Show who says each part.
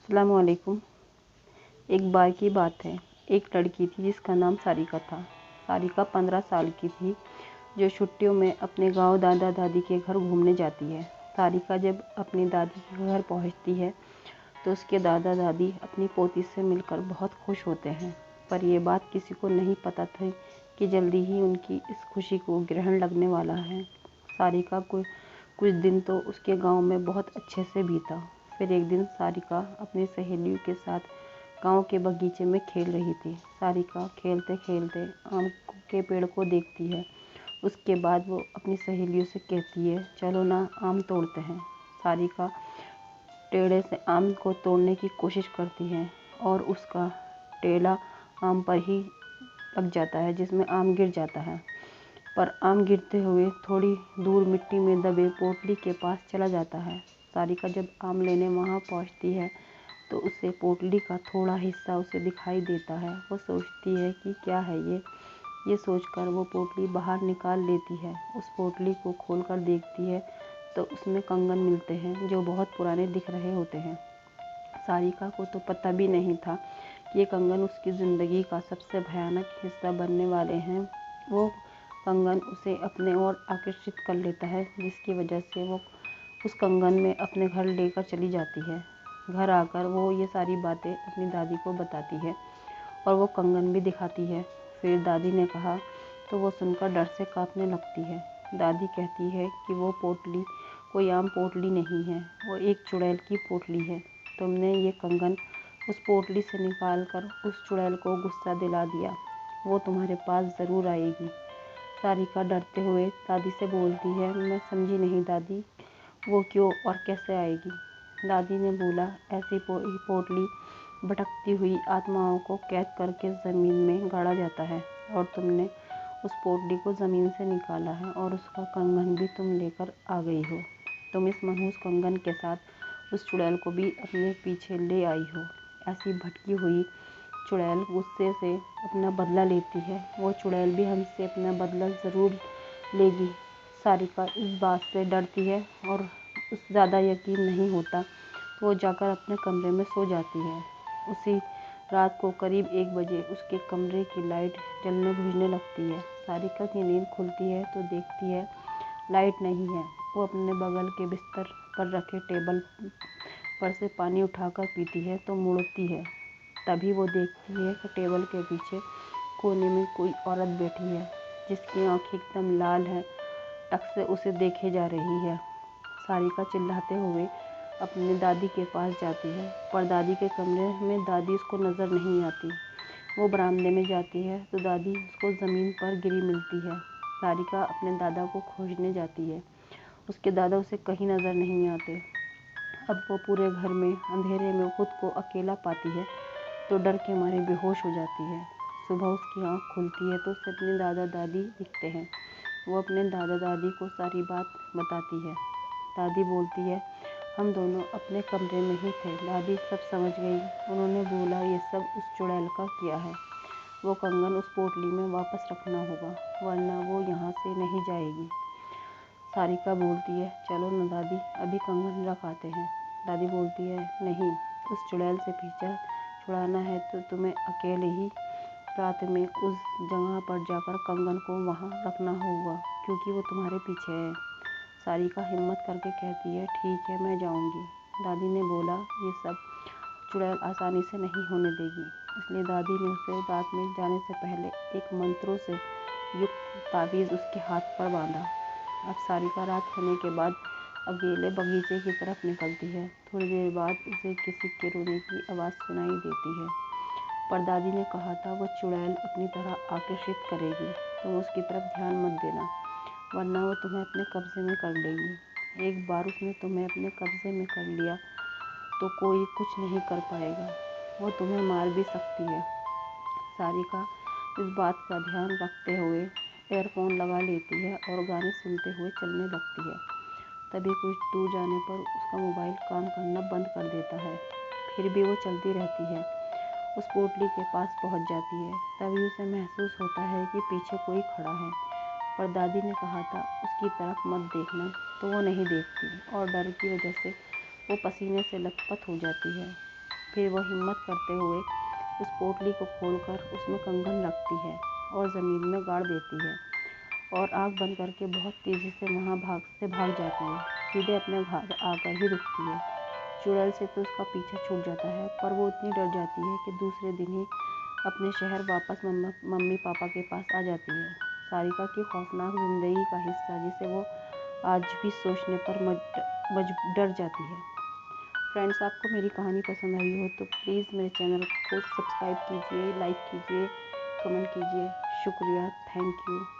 Speaker 1: अस्सलाम वालेकुम। एक बार की बात है। एक लड़की थी जिसका नाम सारिका था। सारिका 15 साल की थी, जो छुट्टियों में अपने गांव दादा दादी के घर घूमने जाती है। सारिका जब अपनी दादी के घर पहुंचती है तो उसके दादा दादी अपनी पोती से मिलकर बहुत खुश होते हैं। पर यह बात किसी को नहीं पता थी कि जल्दी ही उनकी इस खुशी को ग्रहण लगने वाला है। सारिका को कुछ दिन तो उसके गांव में बहुत अच्छे से बीता। फिर एक दिन सारिका अपनी सहेलियों के साथ गांव के बगीचे में खेल रही थी। सारिका खेलते खेलते आम के पेड़ को देखती है। उसके बाद वो अपनी सहेलियों से कहती है, चलो ना आम तोड़ते हैं। सारिका टेढ़े से आम को तोड़ने की कोशिश करती है और उसका टेला आम पर ही लग जाता है, जिसमें आम गिर जाता है। पर आम गिरते हुए थोड़ी दूर मिट्टी में दबे पोटली के पास चला जाता है। सारिका जब आम लेने वहाँ पहुँचती है तो उसे पोटली का थोड़ा हिस्सा उसे दिखाई देता है। वो सोचती है कि क्या है ये सोचकर वो पोटली बाहर निकाल लेती है। उस पोटली को खोलकर देखती है तो उसमें कंगन मिलते हैं जो बहुत पुराने दिख रहे होते हैं। सारिका को तो पता भी नहीं था कि ये कंगन उसकी ज़िंदगी का सबसे भयानक हिस्सा बनने वाले हैं। वो कंगन उसे अपने ओर आकर्षित कर लेता है, जिसकी वजह से वो उस कंगन में अपने घर लेकर चली जाती है। घर आकर वो ये सारी बातें अपनी दादी को बताती है और वो कंगन भी दिखाती है। फिर दादी ने कहा तो वो सुनकर डर से कांपने लगती है। दादी कहती है कि वो पोटली कोई आम पोटली नहीं है, वो एक चुड़ैल की पोटली है। तुमने ये कंगन उस पोटली से निकाल कर उस चुड़ैल को गुस्सा दिला दिया, वो तुम्हारे पास ज़रूर आएगी। सारिका डरते हुए दादी से बोलती है, मैं समझी नहीं दादी, वो क्यों और कैसे आएगी। दादी ने बोला, ऐसी पोटली भटकती हुई आत्माओं को कैद करके ज़मीन में गाड़ा जाता है और तुमने उस पोटली को ज़मीन से निकाला है और उसका कंगन भी तुम लेकर आ गई हो। तुम इस मनहूस कंगन के साथ उस चुड़ैल को भी अपने पीछे ले आई हो। ऐसी भटकी हुई चुड़ैल गुस्से से अपना बदला लेती है। वो चुड़ैल भी हमसे अपना बदला ज़रूर लेगी। सारिका इस बात से डरती है और उस ज़्यादा यकीन नहीं होता तो वो जाकर अपने कमरे में सो जाती है। उसी रात को करीब 1 बजे उसके कमरे की लाइट जलने बुझने लगती है। सारिका की नींद खुलती है तो देखती है लाइट नहीं है। वो अपने बगल के बिस्तर पर रखे टेबल पर से पानी उठाकर पीती है तो मुड़ती है। तभी वो देखती है कि टेबल के पीछे कोने में कोई औरत बैठी है, जिसकी आँखें एकदम लाल हैं, टक से उसे देखे जा रही है। सारिका चिल्लाते हुए अपनी दादी के पास जाती है, पर दादी के कमरे में दादी उसको नज़र नहीं आती। वो बरामदे में जाती है तो दादी उसको ज़मीन पर गिरी मिलती है। सारिका अपने दादा को खोजने जाती है, उसके दादा उसे कहीं नज़र नहीं आते। अब वो पूरे घर में अंधेरे में खुद को अकेला पाती है तो डर के मारे बेहोश हो जाती है। सुबह उसकी आँख खुलती है तो उसे अपने दादा दादी दिखते हैं। वो अपने दादा दादी को सारी बात बताती है। दादी बोलती है, हम दोनों अपने कमरे में ही थे। दादी सब समझ गई। उन्होंने बोला, ये सब उस चुड़ैल का किया है। वो कंगन उस पोटली में वापस रखना होगा, वरना वो यहाँ से नहीं जाएगी। सारिका बोलती है, चलो न दादी, अभी कंगन रख आते हैं। दादी बोलती है, नहीं, उस चुड़ैल से पीछा छुड़ाना है तो तुम्हें अकेले ही रात में उस जगह पर जाकर कंगन को वहाँ रखना होगा, क्योंकि वो तुम्हारे पीछे है। सारिका हिम्मत करके कहती है, ठीक है, मैं जाऊँगी। दादी ने बोला, ये सब चुड़ैल आसानी से नहीं होने देगी। इसलिए दादी ने उसे रात में जाने से पहले एक मंत्रों से युक्त ताबीज़ उसके हाथ पर बांधा। अब सारिका रात होने के बाद अकेले बगीचे की तरफ निकलती है। थोड़ी देर बाद उसे किसी के रोने की आवाज़ सुनाई देती है, पर दादी ने कहा था वो चुड़ैल अपनी तरह आकर्षित करेगी, तुम उसकी तरफ ध्यान मत देना, वरना वो तुम्हें अपने कब्जे में कर लेगी। एक बार उसने तुम्हें अपने कब्जे में कर लिया तो कोई कुछ नहीं कर पाएगा, वो तुम्हें मार भी सकती है। सारिका इस बात का ध्यान रखते हुए ईयरफोन लगा लेती है और गाने सुनते हुए चलने लगती है। तभी कुछ दूर जाने पर उसका मोबाइल काम करना बंद कर देता है। फिर भी वो चलती रहती है। उस पोटली के पास पहुंच जाती है। तभी उसे महसूस होता है कि पीछे कोई खड़ा है, पर दादी ने कहा था उसकी तरफ मत देखना, तो वो नहीं देखती और डर की वजह से वो पसीने से लथपथ हो जाती है। फिर वह हिम्मत करते हुए उस पोटली को खोलकर उसमें कंगन रखती है और ज़मीन में गाड़ देती है और आँख बंद करके बहुत तेज़ी से वहाँ भाग जाती है। सीधे अपने घर आकर ही रुकती है। चुड़ैल से तो उसका पीछा छूट जाता है, पर वो इतनी डर जाती है कि दूसरे दिन ही अपने शहर वापस मम्मी पापा के पास आ जाती है। सारिका की खौफनाक ज़िंदगी का हिस्सा जिसे वो आज भी सोचने पर डर जाती है। फ्रेंड्स, आपको मेरी कहानी पसंद आई हो तो प्लीज़ मेरे चैनल को सब्सक्राइब कीजिए, लाइक कीजिए, कमेंट कीजिए। शुक्रिया, थैंक यू।